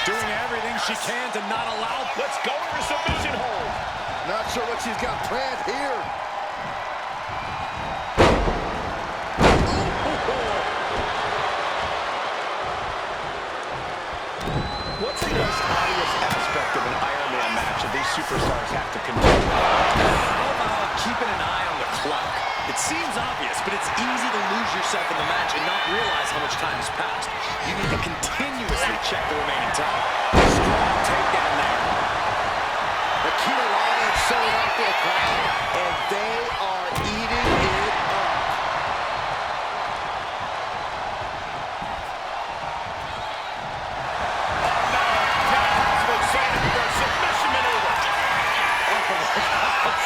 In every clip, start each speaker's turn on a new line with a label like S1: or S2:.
S1: Doing everything she can to not allow.
S2: Let's go to the submission hold.
S3: Not sure what she's got planned here.
S2: What's the most obvious aspect of an Iron Man match that these superstars have to contend with?
S1: How about keeping an eye on the clock? It seems obvious, but it's easy to lose yourself in the match and not realize how much time has passed. You need to continuously check the remaining time. Strong takedown there.
S3: The Kia Lions showing up for the crowd, and they are eating it up.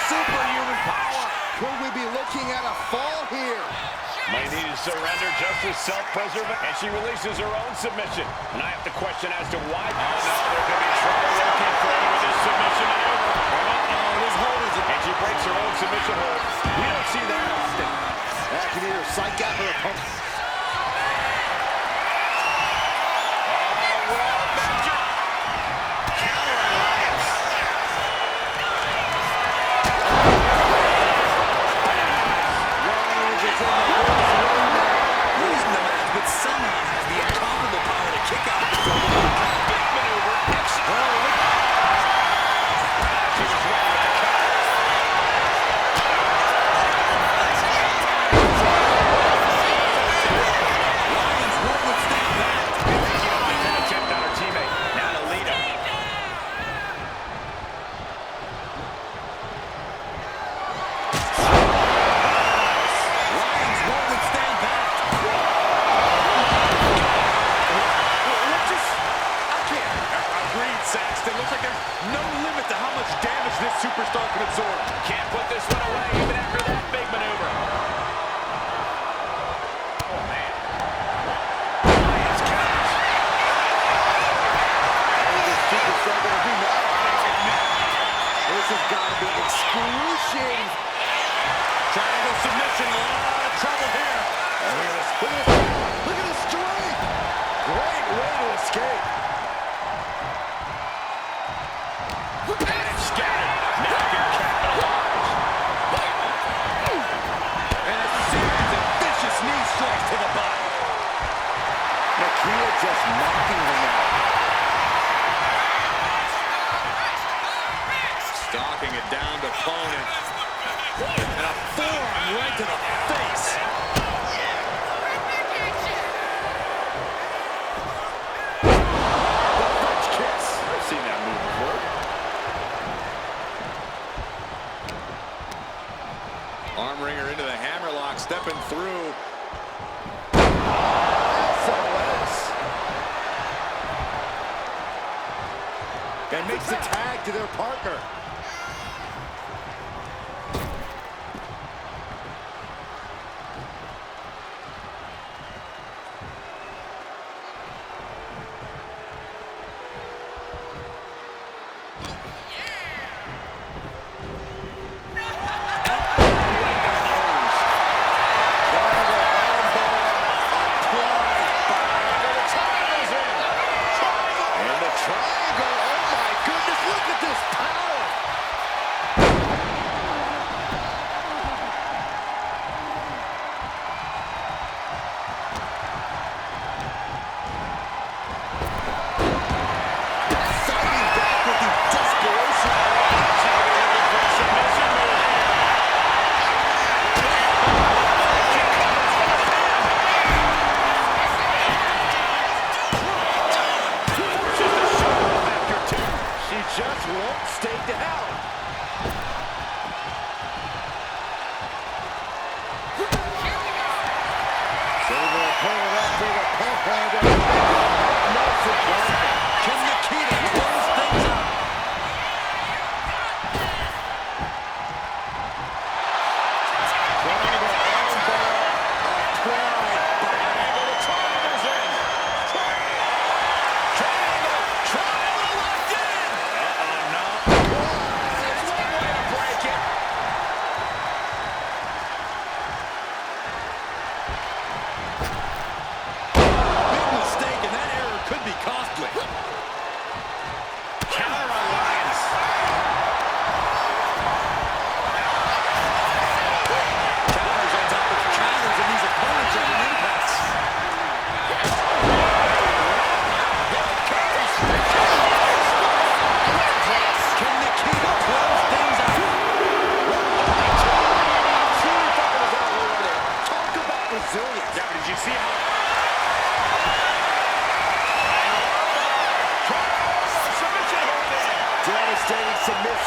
S1: Superhuman power.
S3: Could we be looking at a fall here?
S2: Might need to surrender just as self-preservation. And she releases her own submission. And I have to question as to why. Oh, no, there could be trouble looking for her with this submission maneuver.
S1: Uh-oh, this hold is...
S2: And she breaks her own submission hold. We don't see that often.
S3: That can either psych out her opponent.
S1: Superstar can absorb.
S2: Can't put this one away even after that big maneuver. Oh, man. Lions count.
S3: What is this superstar going to do now? This has got to be excruciating.
S1: Triangle submission. A lot of trouble here.
S3: Look at the strength. Great way to escape. Just knocking him out.
S1: Stalking a downed opponent. And a forearm right to the face.
S3: The French kiss.
S2: I've seen that move before.
S1: Arm wringer into the hammerlock, stepping through.
S3: And makes the tag to their partner. Triangle, oh my goodness, look at this power!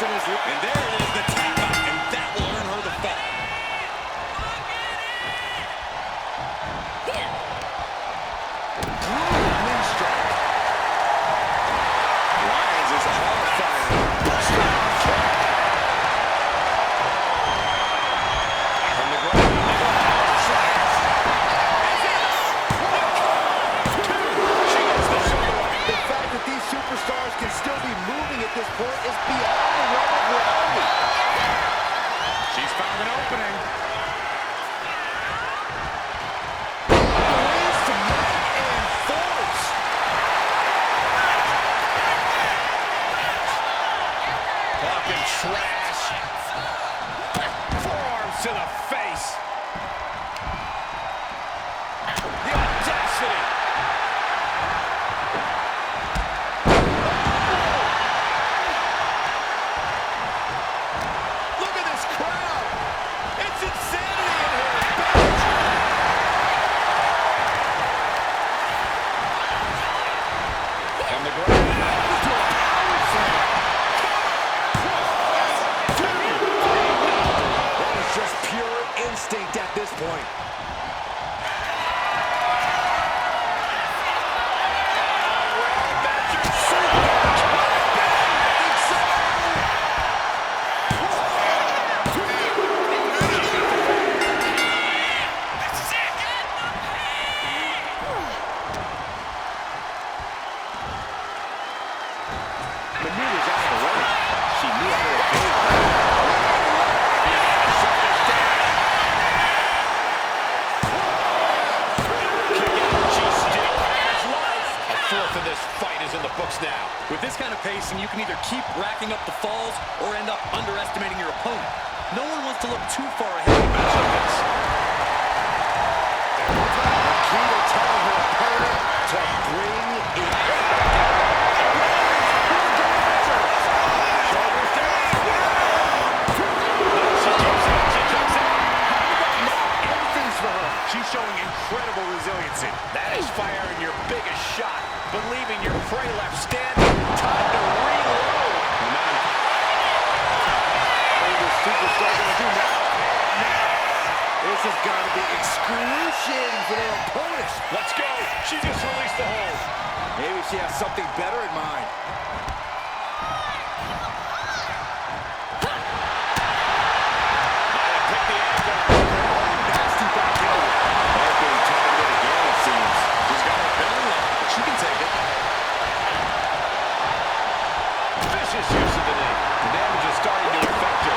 S3: in his...
S1: And there it is, the tap out, and that will earn her the fall. Knee strike. Lyons is on fire. From the ground.
S3: The fact that these superstars can still be moving at this point is beyond the realm of reality.
S1: She's found an opening.
S3: Ways to make and force.
S2: Talking trash. Forearms to the face. The audacity.
S3: Look at this crowd. It's insanity in here.
S2: And the ground.
S3: That is just pure instinct at this point. Maneuvers out of the way. She knew how to evade.
S2: A fourth of this fight is in the books now.
S1: With this kind of pacing, you can either keep racking up the falls or end up underestimating your opponent. No one wants to look too far ahead in a match like this.
S3: Nikita telling her opponent to bring it. Everything's for her.
S1: She's showing incredible resiliency.
S2: That is firing your biggest shot, but leaving your prey left standing. Time to reload.
S3: What is this superstar going to do now? This has got to be excruciating for their opponents.
S2: Let's go. She just released the hold.
S3: Maybe she has something better in mind.
S2: Pick the angle.
S3: Nasty backhand. They're being targeted again, it seems.
S1: She's got her belly up, but she can take it.
S2: Vicious use of the knee. The damage is starting to affect her.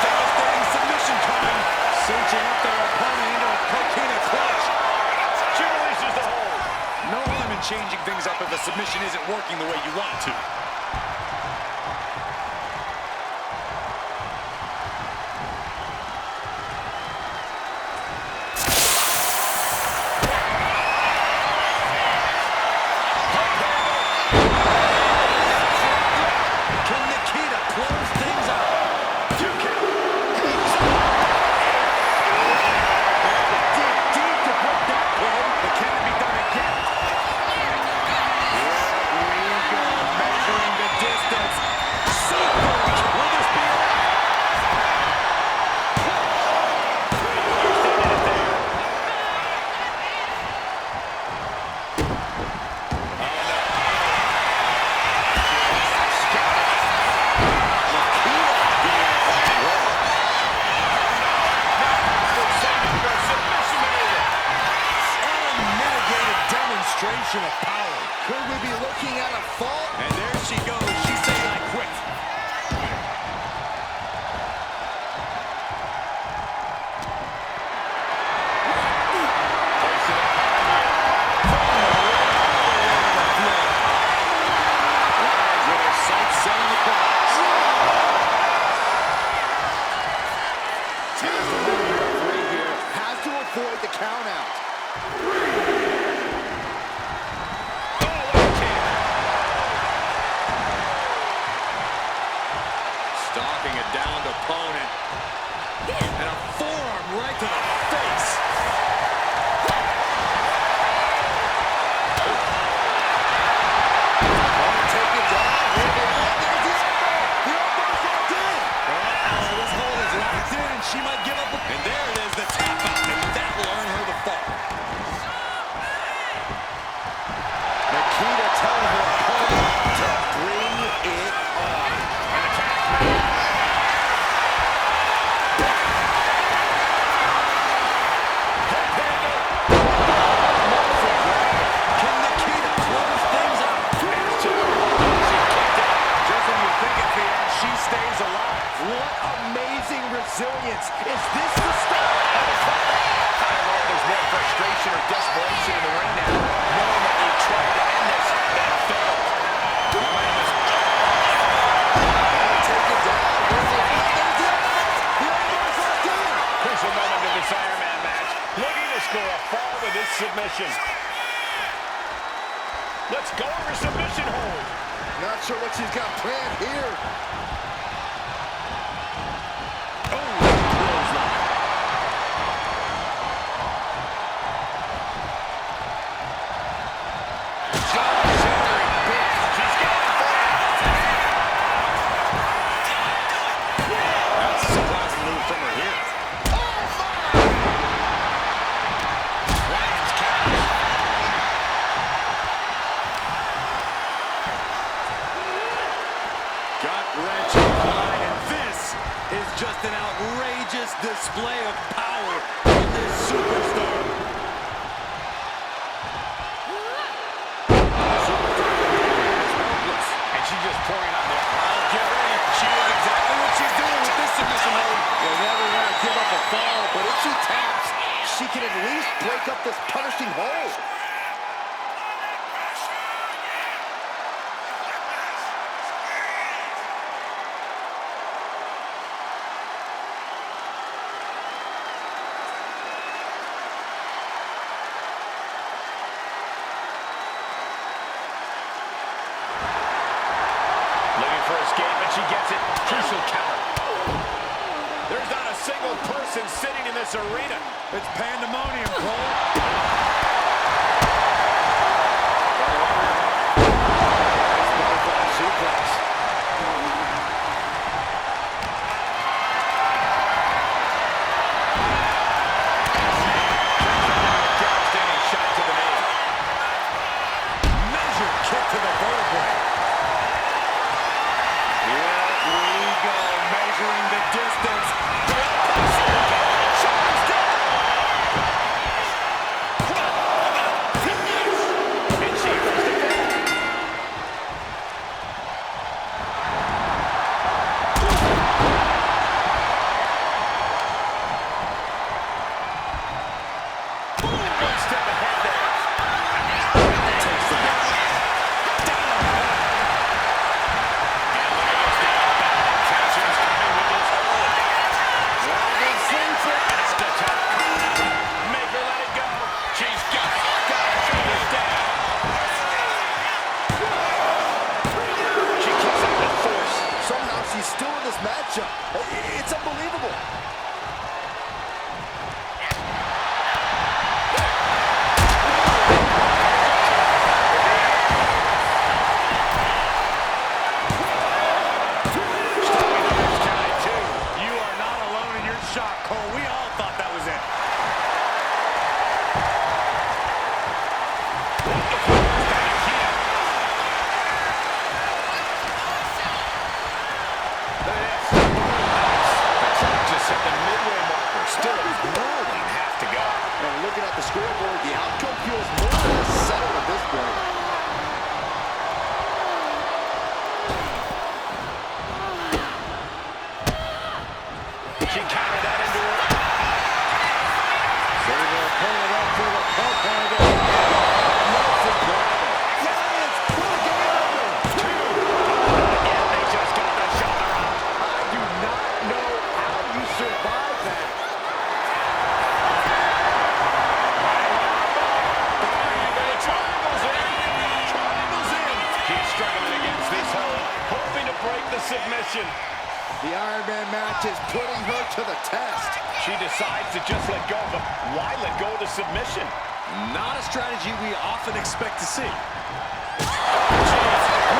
S1: Devastating submission coming. Cinching up their opponent into a coquina clutch.
S2: She releases the hold.
S1: No harm in changing things up if a submission isn't working the way you want it to. Can Nikita close things out?
S3: Dig deep to put that pin.
S1: But can it be done again? Here we go, measuring the distance. Super! Will this be it? Unmitigated demonstration of power.
S3: Could we be looking at a fall?
S1: And there she goes. She's saying I quit. Lyons with her sights set on the prize.
S3: As the movie referee here has to avoid the count out.
S1: Stalking a downed opponent. And a forearm right to the face.
S2: score a fall with this submission. Let's go for submission hold.
S3: Not sure what she's got planned here.
S1: Oh, clothesline. That's a surprising move from her here. Lion's catch. Gut-wrench applied, and this is just an outrageous display of power from this superstar.
S2: And she's just pouring on there.
S1: Oh, get ready. She knows exactly what she's doing with this submission hold.
S3: You'll never want to give up a fall, but if she taps, she can at least break up this punishing hold.
S2: Looking for escape, and she gets it. Crucial counter. There's not a single person sitting in this arena.
S1: It's pandemonium, Cole.
S3: Suplex.
S2: Devastating shot to the knee.
S1: Measured kick to the vertebrae. Here we go, measuring the distance.
S2: And she goes to bed. One step ahead there.
S1: Takes the match.
S2: And look at this now. Bad intentions coming with this hold. Next attack. Make her let it go. She's got it. Got her shoulders down. She kicks out with force.
S3: Somehow she's still in this matchup. It's unbelievable.
S1: You are not alone in your shock, Cole. We all thought that was it.
S2: Just at the midway marker. Still a grueling half to go.
S3: And looking at the scoreboard, the outcome feels more or less settled at this point.
S2: She countered that into her.
S3: So they're pulling it up for the pump handle. Nelson Bravo. Lions, will get it over.
S2: And they just got the shoulder up.
S3: I do not know how you survive that.
S2: Triangles in. She's struggling against this hold, hoping to break the submission.
S3: The Iron Man match is putting her to the test.
S2: She decides to just let go, but why let go of the submission?
S1: Not a strategy we often expect to see.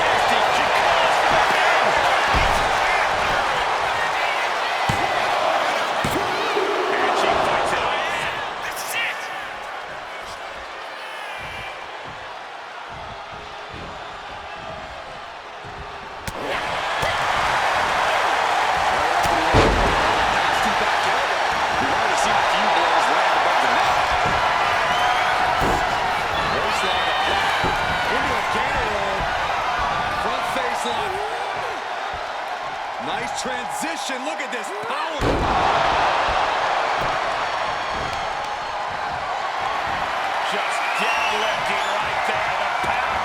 S2: Nasty. She calls for the pin. And she fights it off.
S1: Nasty back elbow. We've already seen a few blows land above the neck. Waistlock applied. Into a gator roll. Front face lock. Nice transition. Look at this power.
S2: Just deadlifting right there. The power.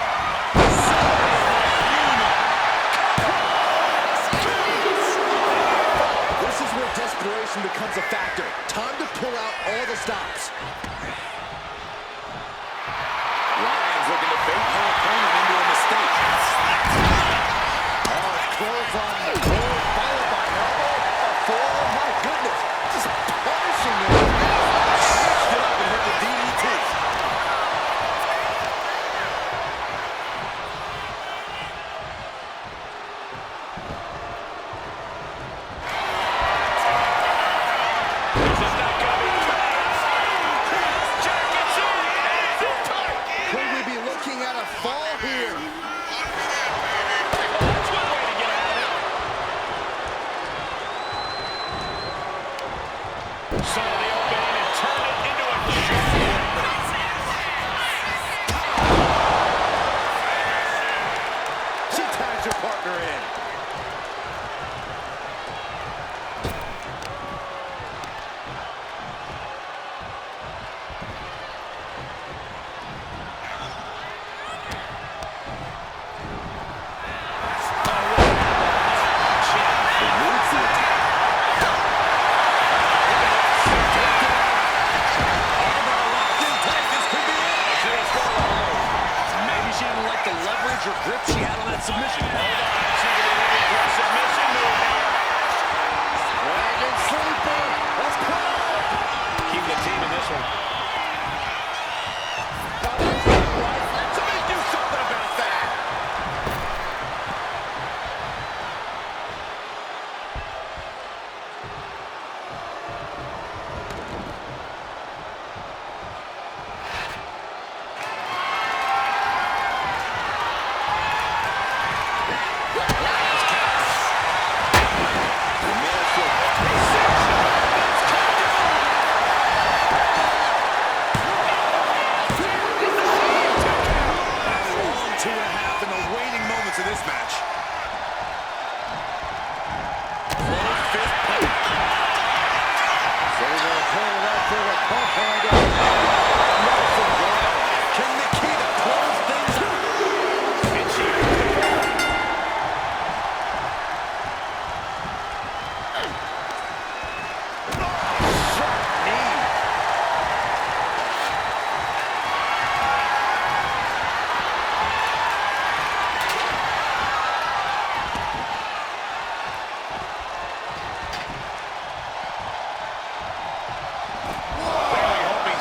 S3: This is where desperation becomes a factor. Time to pull out all the stops.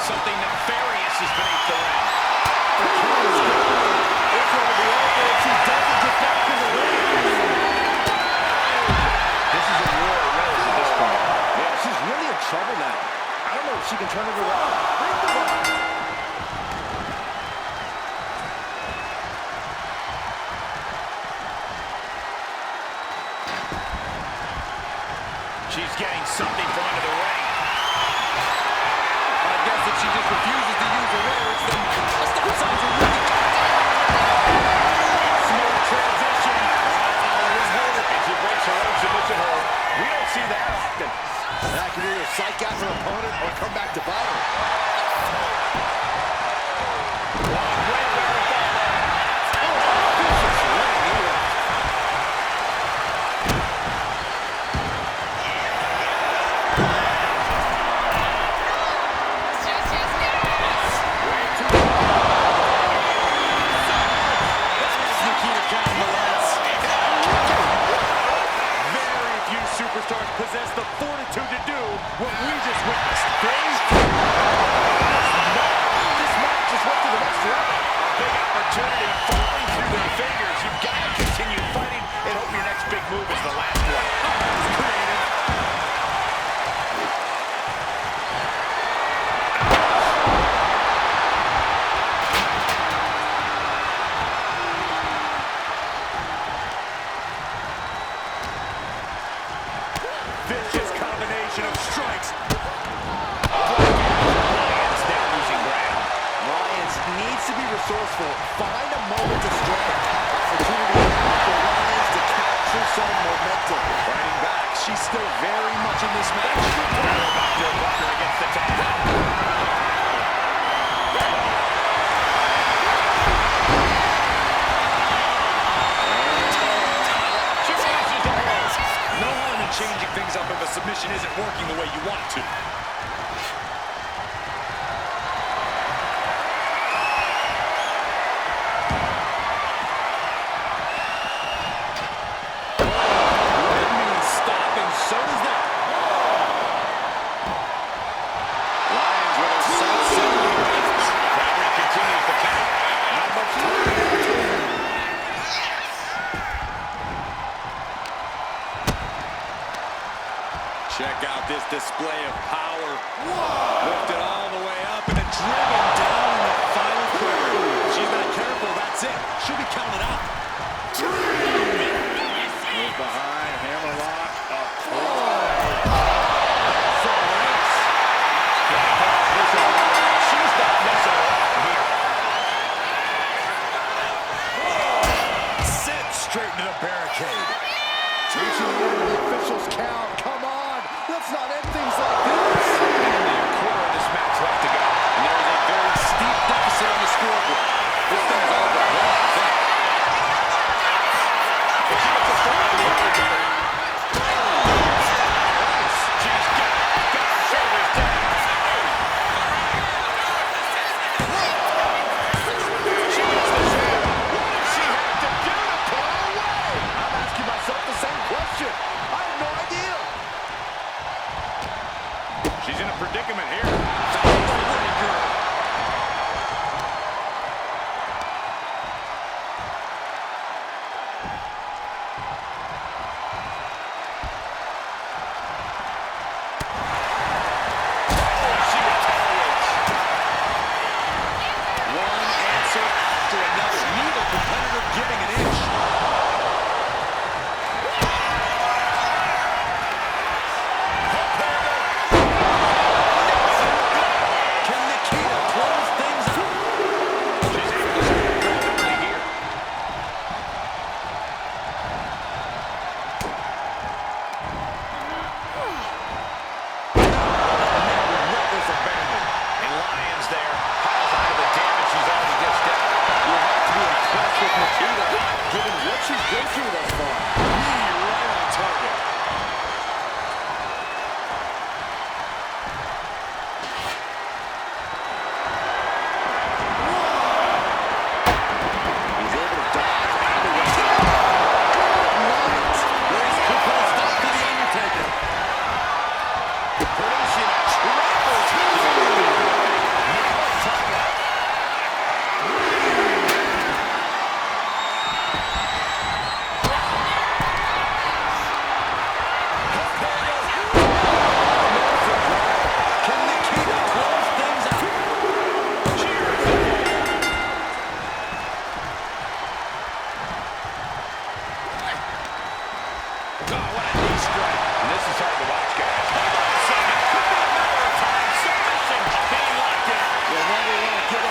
S2: something nefarious is beneath the ring.
S3: It's going to be over if she doesn't get back in the ring.
S2: This is a war of wills at this point.
S3: Yeah, she's really in trouble now. I don't know if she can turn it around. Bring the rock.
S2: She's getting something from under the ring.
S1: I guess if she just refuses to use her words, then the stop signs are really
S2: Smooth transition. And she breaks her own submission hold. We don't see that often.
S3: That can either psych out her opponent or come back to bite her.
S1: superstars possess the fortitude to do what we just witnessed. This match just went to the next level.
S2: A big opportunity falling through their fingers. You've got to continue fighting and hope your next big move is the last one.
S1: It's creative. Vicious combination of strikes.
S2: Lions now losing ground.
S3: Lions needs to be resourceful. Find a moment to strike. Opportunity now for Lions to capture some momentum.
S1: Fighting back. She's still very much in this match.
S2: Back to her partner against the top.
S1: No harm in changing things up if a submission isn't working the way you want it to. That means stop, and so does that. Lions with her sights set on the prize.
S2: Referee continues the count.
S3: Not much time.
S1: Check out this display of power. Lifted all the way up and then driven down in the final quarter. She's not careful, that's it. She'll be counted out.
S3: Goes behind, hammerlock,
S2: She's not messing around here.
S1: Sent straight into the barricade.
S3: Reaching the end of the official's count. Come on, let's not end things like this.
S2: Only a quarter of this match left to go.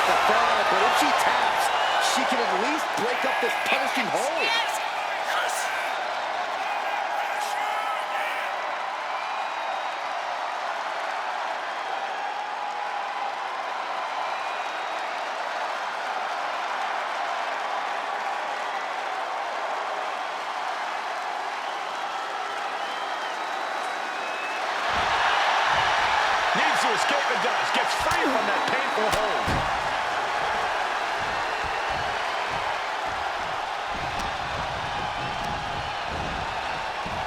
S3: the fall, but if she taps, she can at least break up this punishing hold.
S2: Needs to escape and does. Gets free from that painful hold.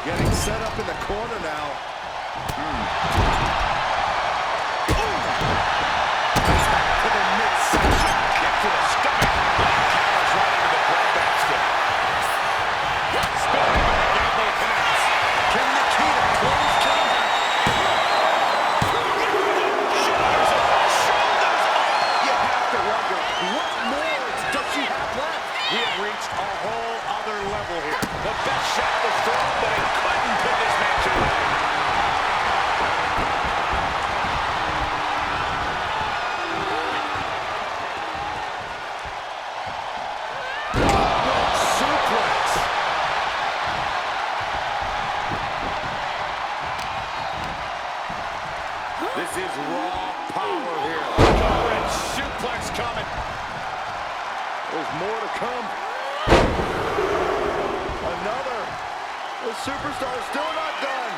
S3: Getting set up in the corner now.
S2: To the midsection. Kick to the stomach. Counters right into the breadbasket. Spinning back elbow connects.
S3: Can Nikita close things out?
S2: Shoulders up. Shoulders up.
S3: You have to wonder, what more does she have left?
S2: We have reached a whole other level here. The best shot was thrown, but it couldn't put this match away.
S3: Suplex. This is raw power here.
S2: Red suplex coming.
S3: There's more to come. Another. The superstar is still not done.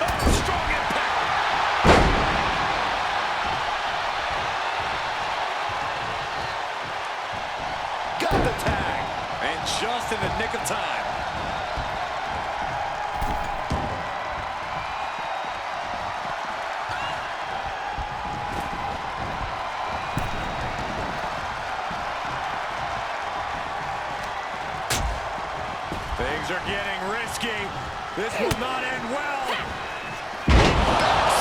S2: Oh, strong impact.
S3: Got the tag.
S1: And just in the nick of time. Things are getting risky. This will not end well.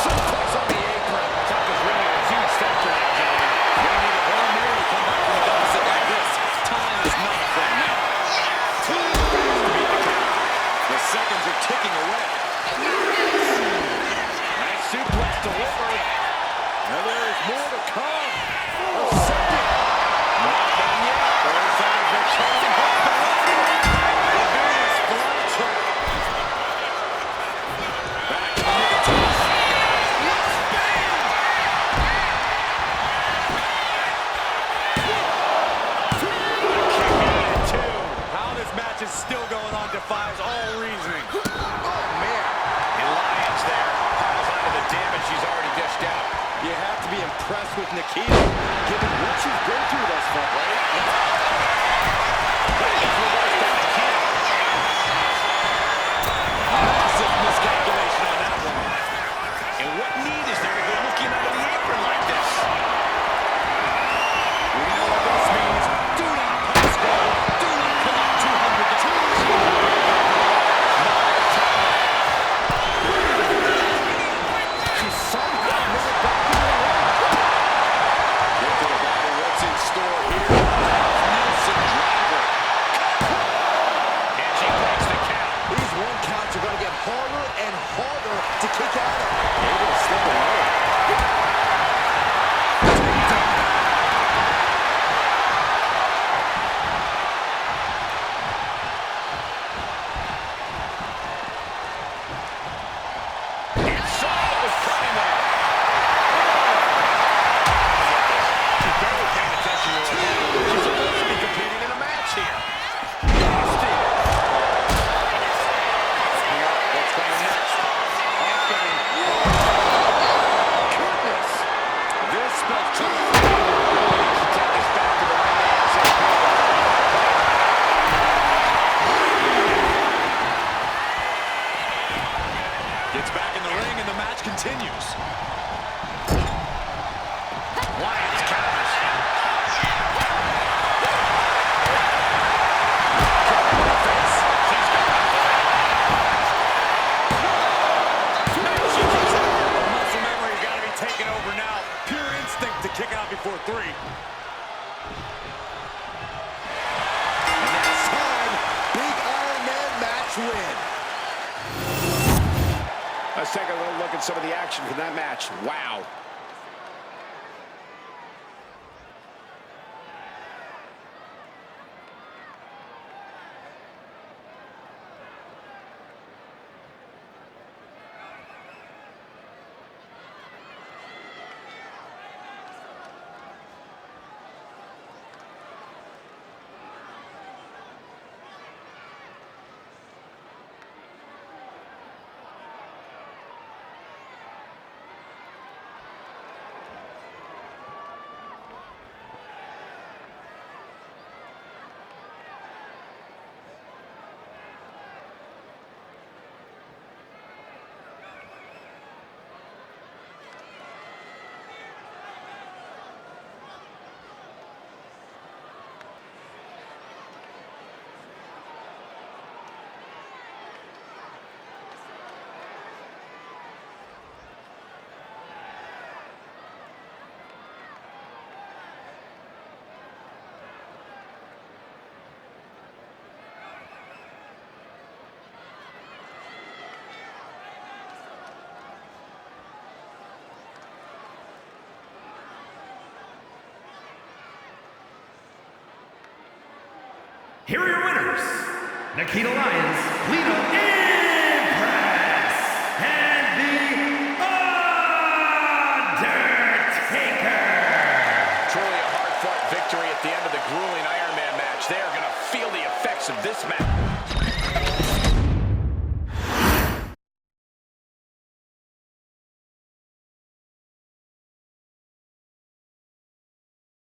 S3: Suplex on the apron.
S2: Tuck is really a huge factor now, gentlemen.
S1: You need a Hail Mary to come back from a deficit like this. Time is not a friend now. The seconds are ticking away.
S2: Nice suplex delivered.
S3: Now there is more to come. A second.
S2: Not done yet.
S3: Third signs are showing up.
S1: The Venus flytrap. Back in the nick of time. How this match is still going on defies all reasoning.
S3: Oh, man.
S2: And Lyons there piles onto the damage she's already dished out.
S3: You have to be impressed with Nikita, given what she's been through thus far, right?
S1: Massive miscalculation on that one.
S2: And what need is there to go looking under the apron like this?
S1: We know what this means. Do not pass go. Do not collect $200.
S3: She somehow made it back to the ring.
S1: Get to the body. What's in store here? Nelson driver.
S2: And she breaks the count.
S3: These one counts are going to get harder and harder to kick out of. Able to slip away.
S2: And saw what was coming there. She's barely paying attention to her opponent. She's supposed to be competing in a match here. Nasty.
S3: What's coming next? Goodness.
S1: This spells trouble.
S2: She take this back to the ring ASAP.
S1: Gets back in the ring and the match continues.
S2: Lyons counters. She's got
S1: The muscle memory's got to be taken over now. Pure instinct to kick out before 3.
S3: And that's time. Big Iron Man match win.
S2: Let's take a little look at some of the action from that match. Wow.
S4: Here are your winners, Nikita Lyons, Lita